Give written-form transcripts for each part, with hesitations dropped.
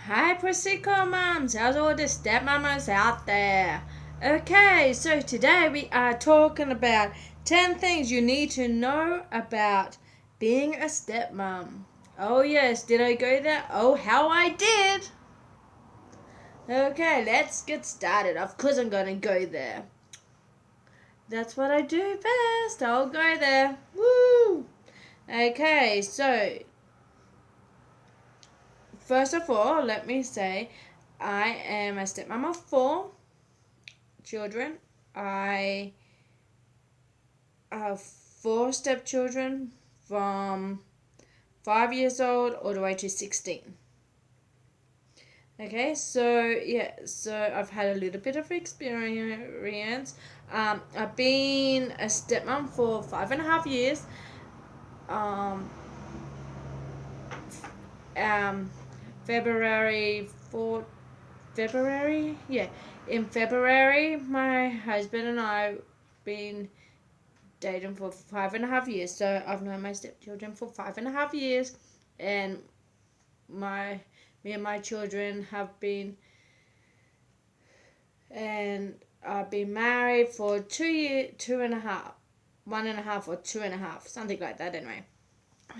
Hi, Prosecco Mums! How's all the stepmamas out there? Okay, so today we are talking about 10 things you need to know about being a stepmom. Oh, yes, did I go there? Oh, how I did! Okay, let's get started. Of course, I'm gonna go there. That's what I do best. I'll go there. Woo! Okay, so first of all, let me say I am a stepmom of 4 children. I have 4 stepchildren from 5 years old all the way to 16. Okay, so I've had a little bit of experience. I've been a stepmom for 5.5 years. Um, February 4th. February? Yeah. In February, my husband and I been dating for 5.5 years. So I've known my stepchildren for 5.5 years, and me and my children have been, and I've been married for 2 years, 2.5, 1.5 or 2.5, something like that anyway.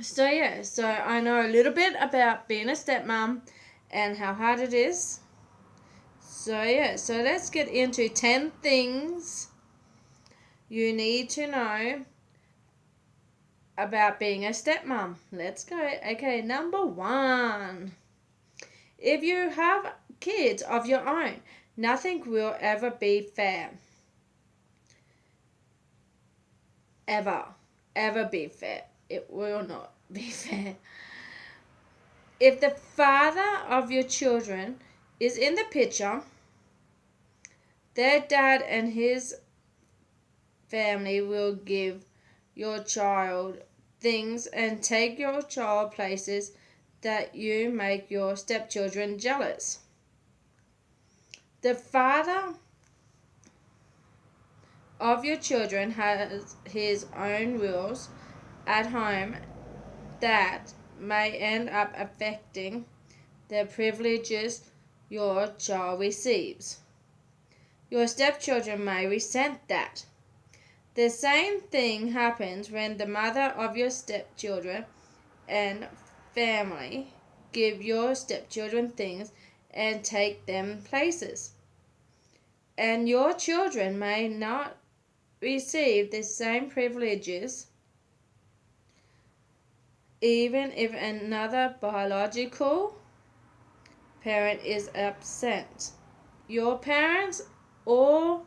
So I know a little bit about being a stepmom and how hard it is. So let's get into 10 things you need to know about being a stepmom. Let's go. Okay, number 1. If you have kids of your own, nothing will ever be fair. Ever be fair. It will not be fair. If the father of your children is in the picture, their dad and his family will give your child things and take your child places that you make your stepchildren jealous. The father of your children has his own rules at home that may end up affecting the privileges your child receives. Your stepchildren may resent that. The same thing happens when the mother of your stepchildren and family give your stepchildren things and take them places. And your children may not receive the same privileges even if another biological parent is absent. Your parents or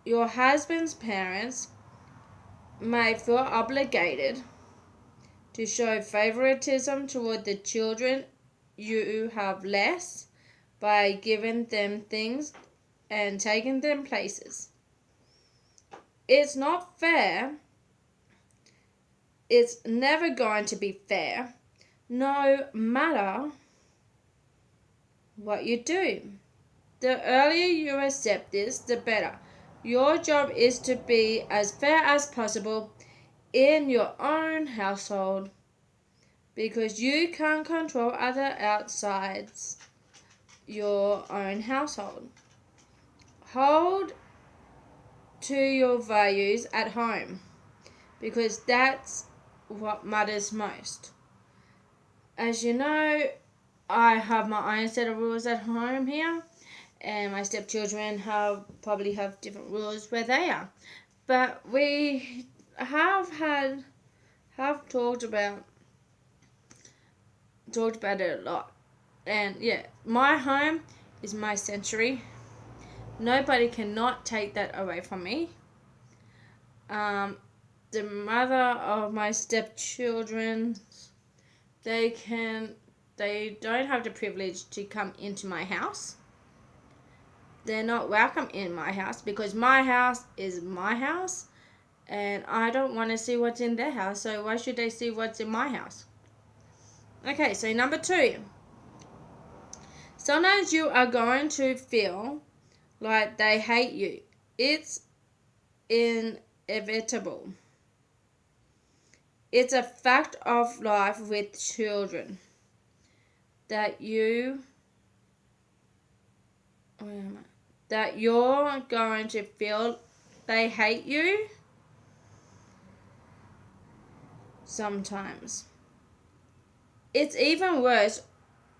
your husband's parents may feel obligated to show favoritism toward the children you have less by giving them things and taking them places. It's not fair. It's never going to be fair, no matter what you do. The earlier you accept this, the better. Your job is to be as fair as possible in your own household because you can't control other outsides your own household. Hold to your values at home because that's what matters most. As you know, I have my own set of rules at home here, and my stepchildren probably have different rules where they are. But we have talked about it a lot. And yeah, my home is my sanctuary. Nobody cannot take that away from me. The mother of my stepchildren, they don't have the privilege to come into my house. They're not welcome in my house because my house is my house and I don't want to see what's in their house, so why should they see what's in my house? Okay, so number 2. Sometimes you are going to feel like they hate you. It's inevitable. It's a fact of life with children. that you're going to feel they hate you sometimes. It's even worse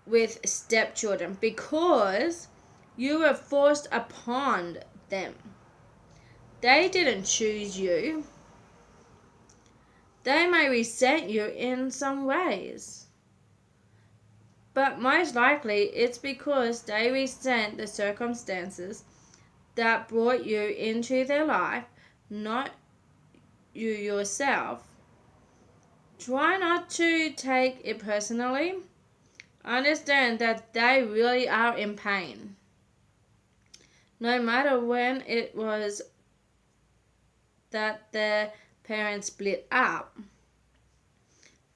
with stepchildren because you were forced upon them. They didn't choose you. They may resent you in some ways, but most likely it's because they resent the circumstances that brought you into their life, not you yourself. Try not to take it personally. Understand that they really are in pain. No matter when it was that their parents split up.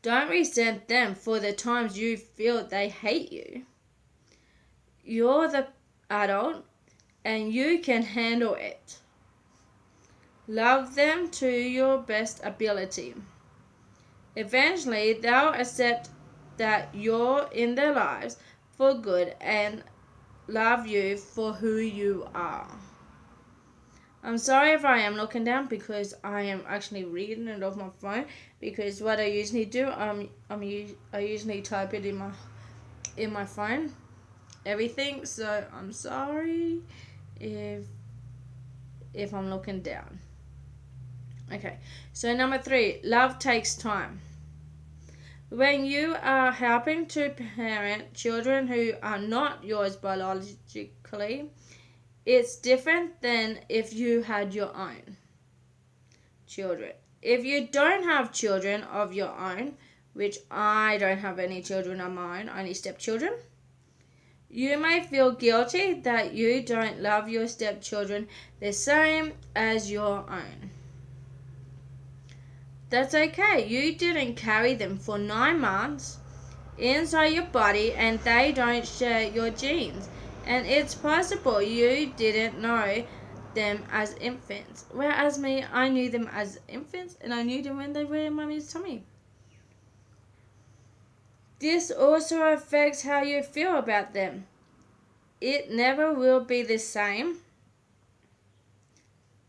Don't resent them for the times you feel they hate you. You're the adult and you can handle it. Love them to your best ability. Eventually, they'll accept that you're in their lives for good and love you for who you are. I'm sorry if I am looking down because I am actually reading it off my phone, because what I usually do, I usually type it in my phone, everything. So I'm sorry if I'm looking down. Okay, so number 3, love takes time. When you are helping to parent children who are not yours biologically, it's different than if you had your own children. If you don't have children of your own, which I don't have any children of my own, only stepchildren, you may feel guilty that you don't love your stepchildren the same as your own. That's okay. You didn't carry them for 9 months inside your body and they don't share your genes. And it's possible you didn't know them as infants. Whereas me, I knew them as infants and I knew them when they were in mommy's tummy. This also affects how you feel about them. It never will be the same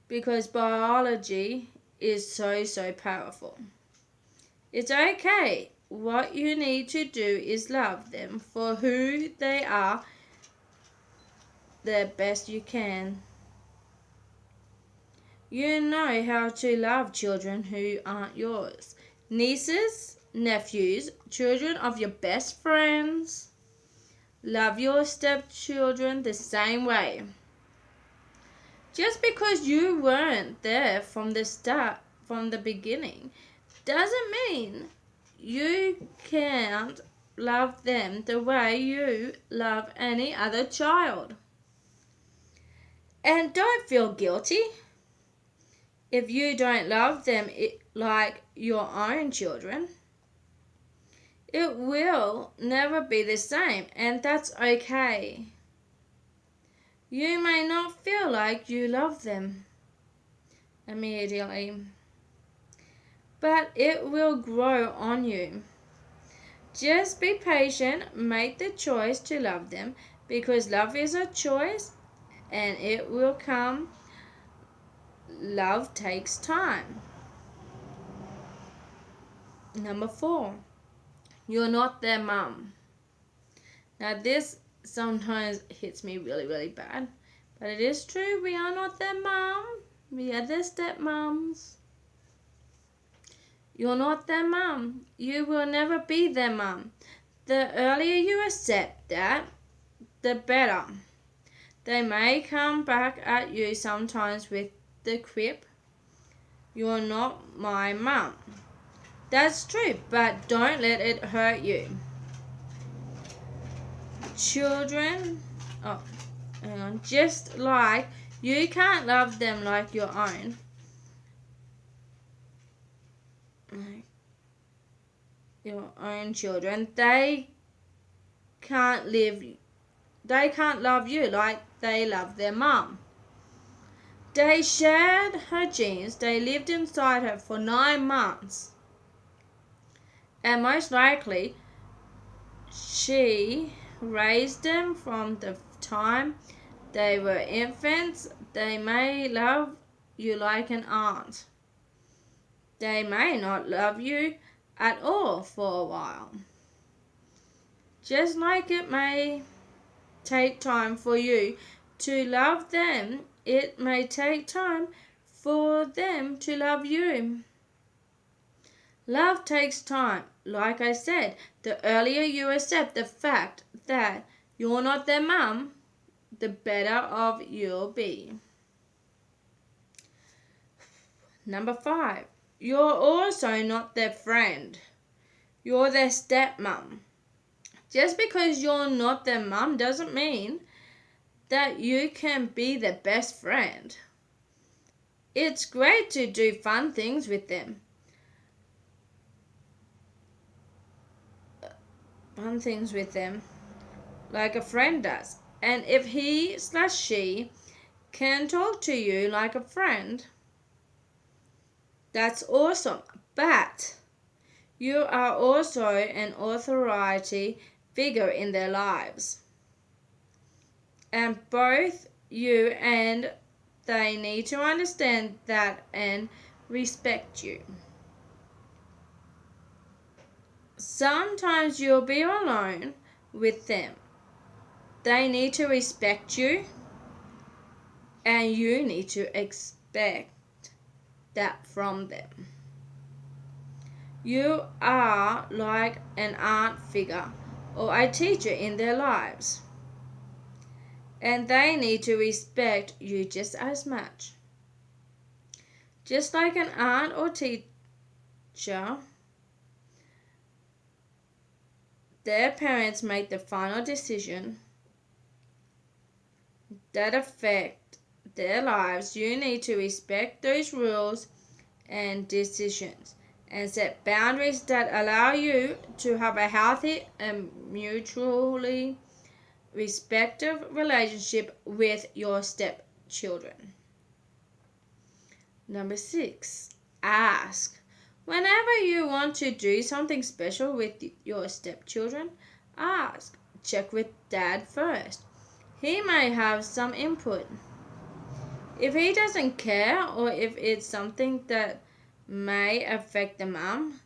because biology is so powerful. It's okay. What you need to do is love them for who they are the best you can. You know how to love children who aren't yours. Nieces, nephews, children of your best friends. Love your stepchildren the same way. Just because you weren't there from the start, from the beginning, doesn't mean you can't love them the way you love any other child. And don't feel guilty if you don't love them like your own children. It will never be the same, and that's okay. You may not feel like you love them immediately, but it will grow on you. Just be patient, make the choice to love them, because love is a choice and it will come. Love takes time. Number 4, you're not their mum. Now this sometimes hits me really bad, but it is true. We are not their mum. We are their stepmoms. You're not their mum. You will never be their mum. The earlier you accept that, the better. They may come back at you sometimes with the quip, "You're not my mum." That's true, but don't let it hurt you. Children, just like you can't love them like your own, children, they can't love you like they love their mum. They shared her genes. They lived inside her for 9 months. And most likely, she raised them from the time they were infants. They may love you like an aunt. They may not love you at all for a while. Just like it may take time for you to love them, it may take time for them to love you. Love takes time. Like I said, the earlier you accept the fact that you're not their mum, the better off you'll be. Number 5. You're also not their friend. You're their stepmom. Just because you're not their mum doesn't mean that you can be their best friend. It's great to do fun things with them. Like a friend does. And if he/she can talk to you like a friend, that's awesome. But you are also an authority figure in their lives. And both you and they need to understand that and respect you. Sometimes you'll be alone with them. They need to respect you, and you need to expect that from them. You are like an aunt figure or a teacher in their lives, and they need to respect you just as much. Just like an aunt or teacher, their parents make the final decision that affect their lives. You need to respect those rules and decisions and set boundaries that allow you to have a healthy and mutually respectful relationship with your stepchildren. Number 6, ask. Whenever you want to do something special with your stepchildren, ask. Check with dad first. He may have some input. If he doesn't care or if it's something that may affect the mom,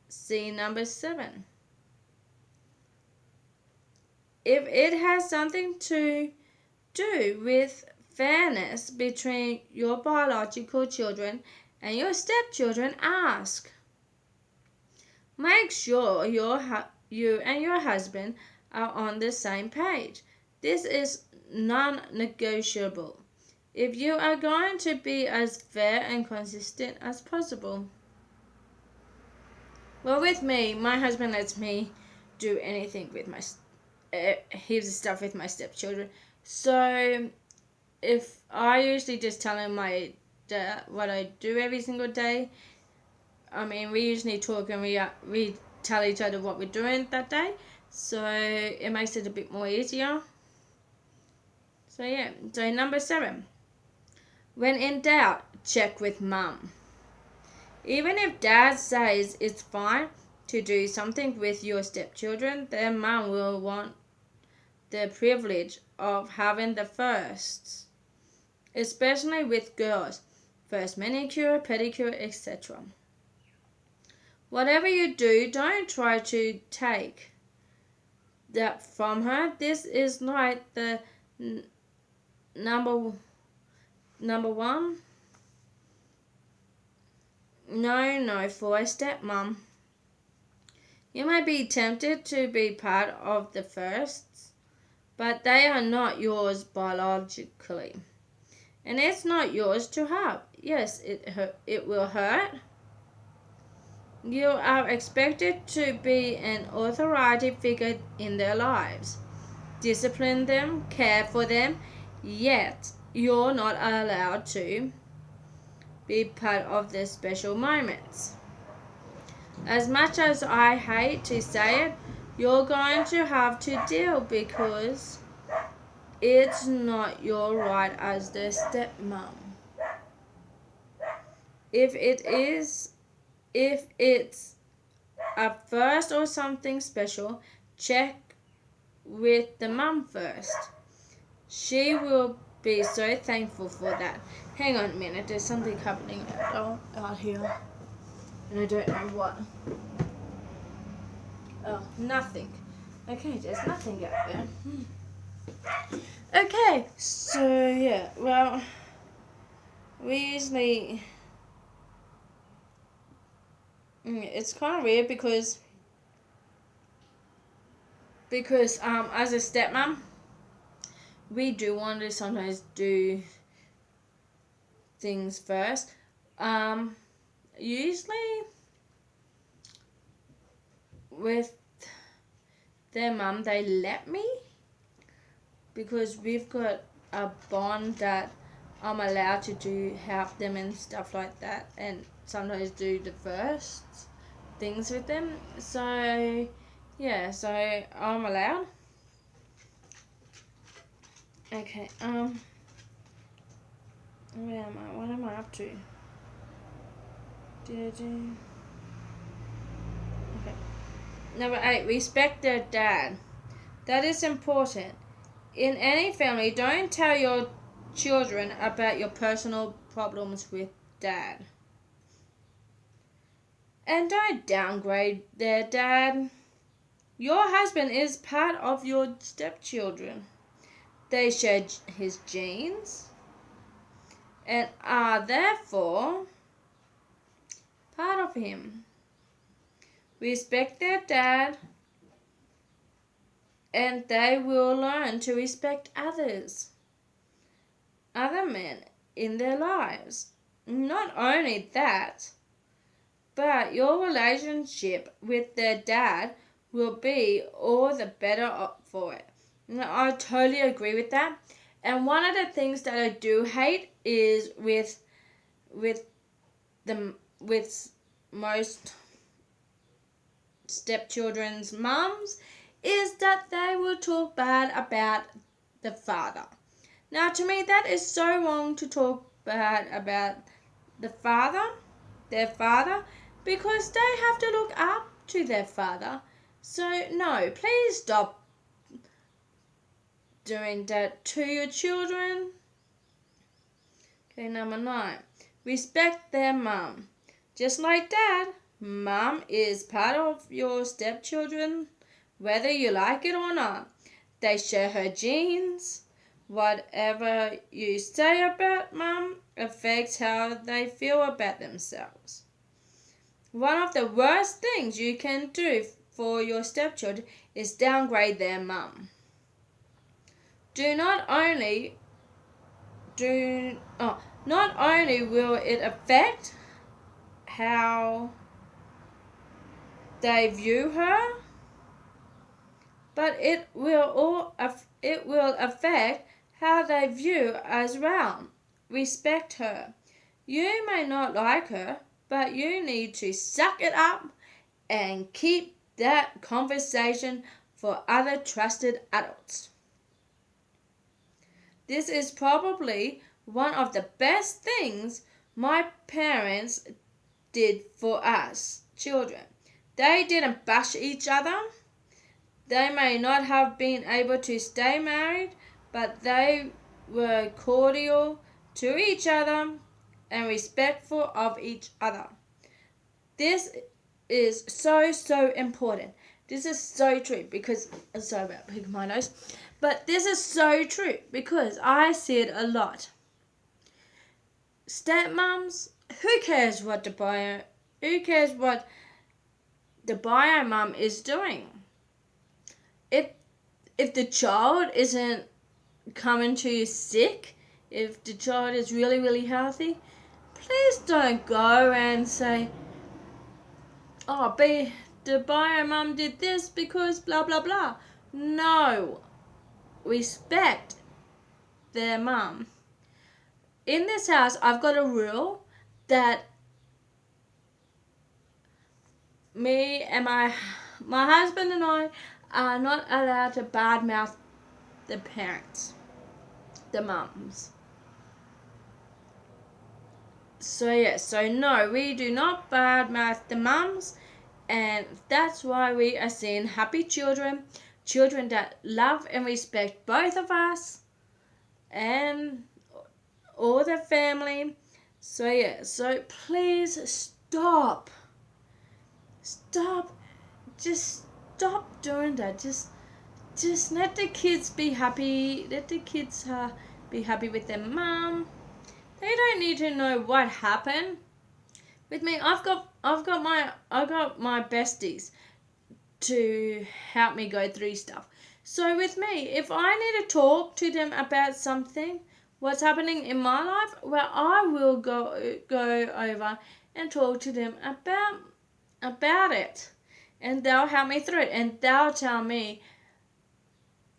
see number 7. If it has something to do with fairness between your biological children and your stepchildren, ask. Make sure you and your husband are on the same page. This is non-negotiable if you are going to be as fair and consistent as possible. Well, with me, my husband lets me do anything with my heaps of stuff with my stepchildren. So if I usually just tell him what I do every single day, I mean, we usually talk and we tell each other what we're doing that day, so it makes it a bit more easier. So yeah, so number 7. When in doubt, check with mum. Even if dad says it's fine to do something with your stepchildren, their mum will want the privilege of having the firsts, especially with girls. First manicure, pedicure, etc. Whatever you do, don't try to take that from her. This is like the number 1 no for a stepmom. You may be tempted to be part of the firsts, but they are not yours biologically. And it's not yours to have. Yes, it will hurt. You are expected to be an authority figure in their lives. Discipline them, care for them, yet you're not allowed to be part of their special moments. As much as I hate to say it, you're going to have to deal because it's not your right as their stepmom. If it's a first or something special, check with the mum first. She will be so thankful for that. Hang on a minute, there's something happening out here. And I don't know what. Oh, nothing. Okay, there's nothing out there. Okay, so yeah, well, we usually... It's kind of weird because as a stepmom, we do want to sometimes do things first. Usually with their mum, they let me, because we've got a bond that I'm allowed to help them and stuff like that, and sometimes do the first things with them. So yeah, so I'm allowed. Okay, where am I? What am I up to? Okay. Number 8, respect their dad. That is important. In any family, don't tell your children about your personal problems with dad. And don't downgrade their dad. Your husband is part of your stepchildren. They share his genes and are therefore part of him. Respect their dad, and they will learn to respect others, other men in their lives. Not only that, but your relationship with their dad will be all the better for it. I totally agree with that. And one of the things that I do hate is with most stepchildren's mums is that they will talk bad about the father. Now, to me, that is so wrong to talk bad about their father, because they have to look up to their father. So, no, please stop doing that to your children. Okay, number 9. Respect their mum. Just like dad, mum is part of your stepchildren, whether you like it or not. They share her genes. Whatever you say about mum affects how they feel about themselves. One of the worst things you can do for your stepchildren is downgrade their mum. Not only will it affect how they view her, but it will affect how they view as well. Respect her. You may not like her, but you need to suck it up and keep that conversation for other trusted adults. This is probably one of the best things my parents did for us children. They didn't bash each other. They may not have been able to stay married, but they were cordial to each other and respectful of each other. This is so important. This is so true because, sorry about picking my nose, but this is so true because I see it a lot. Stepmoms, who cares what the bio mum is doing? If the child isn't coming to you sick, if the child is really healthy, please don't go and say, oh, the bio mum did this because blah blah blah. No. Respect their mum. In this house, I've got a rule that me and my husband and I are not allowed to badmouth the parents, the mums. So no, we do not badmouth the mums, And that's why we are seeing happy children, children that love and respect both of us and all the family. So yeah, so please stop. Just stop doing that. Just let the kids be happy. Let the kids be happy with their mum. They don't need to know what happened. With me, I've got my besties to help me go through stuff. So with me, if I need to talk to them about something, what's happening in my life, well, I will go over and talk to them about it, and they'll help me through it, and they'll tell me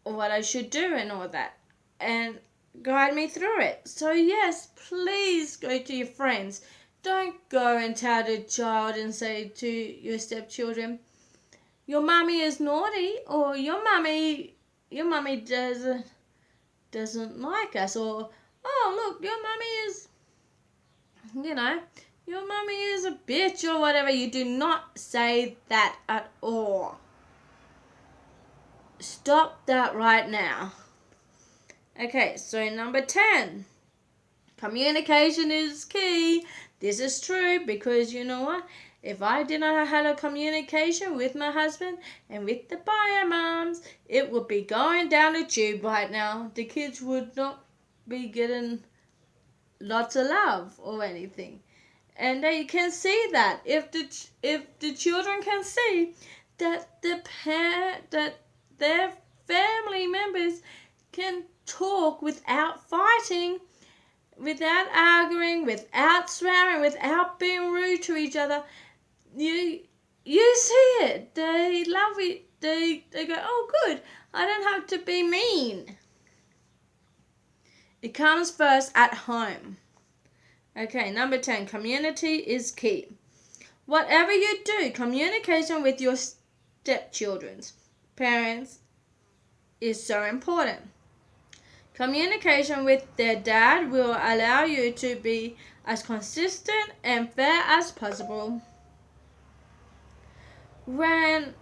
what I should do and all that, and guide me through it. So yes, please go to your friends. Don't go and tell the child and say to your stepchildren, your mummy is naughty, or your mummy doesn't like us, or oh look, your mummy is, your mummy is a bitch or whatever. You do not say that at all. Stop that right now. Okay, so number 10. Communication is key. This is true because you know what? If I did not have a communication with my husband and with the bio moms, it would be going down the tube right now. The kids would not be getting lots of love or anything. And they can see that. If the children can see that that their family members can talk without fighting, without arguing, without swearing, without being rude to each other, you see it. They love it. They go, oh good, I don't have to be mean. It comes first at home. Okay, number 10, community is key. Whatever you do, communication with your stepchildren's parents is so important. Communication with their dad will allow you to be as consistent and fair as possible. When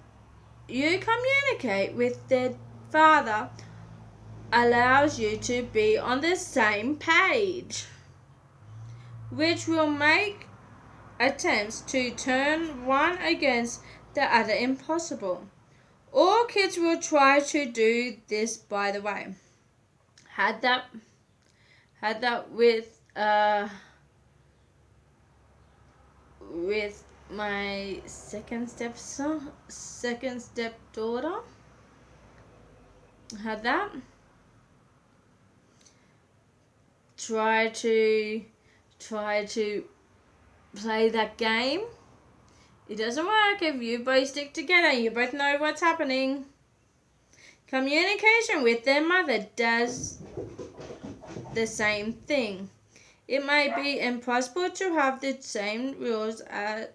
you communicate with their father, allows you to be on the same page, which will make attempts to turn one against the other impossible. All kids will try to do this, by the way. Had that with my second stepdaughter. Had that. Try to play that game. It doesn't work if you both stick together. You both know what's happening. Communication with their mother does the same thing. It may be impossible to have the same rules at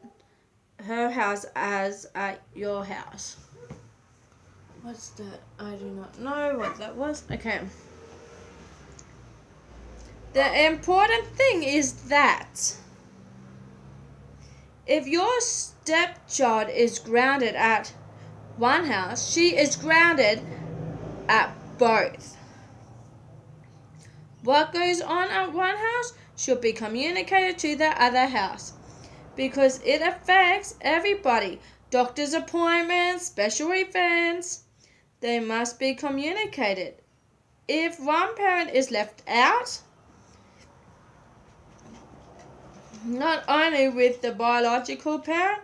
her house as at your house. What's that? I do not know what that was. Okay. The important thing is that if your stepchild is grounded at one house, she is grounded at both. What goes on at one house should be communicated to the other house because it affects everybody. Doctor's appointments, special events, they must be communicated. If one parent is left out, not only will the biological parent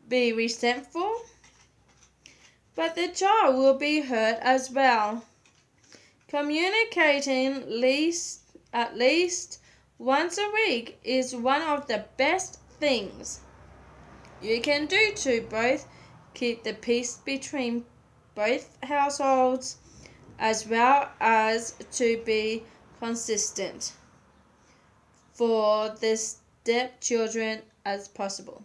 be resentful, but the child will be hurt as well. Communicating at least once a week is one of the best things you can do to both keep the peace between both households as well as to be consistent for the stepchildren as possible.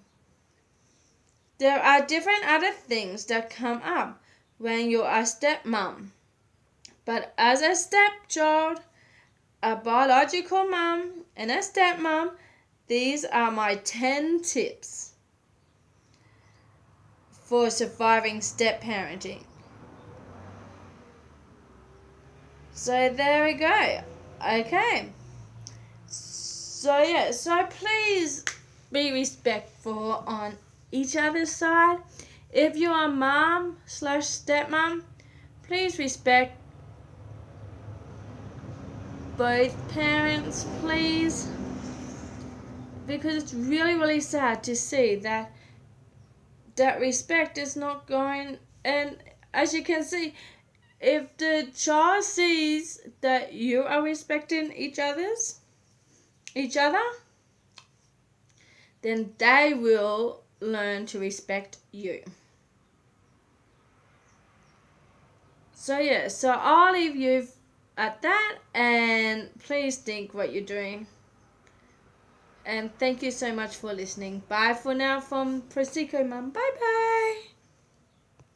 There are different other things that come up when you're a stepmom. But as a stepchild, a biological mom, and a stepmom, these are my 10 tips. for surviving step parenting. So there we go. Okay. So please be respectful on each other's side. If you are mom/stepmom, please respect both parents, please. Because it's really, really sad to see that respect is not going. And as you can see, if the child sees that you are respecting each other, then they will learn to respect you. So I'll leave you at that, and please think what you're doing. And thank you so much for listening. Bye for now from Prosecco Mum. Bye bye.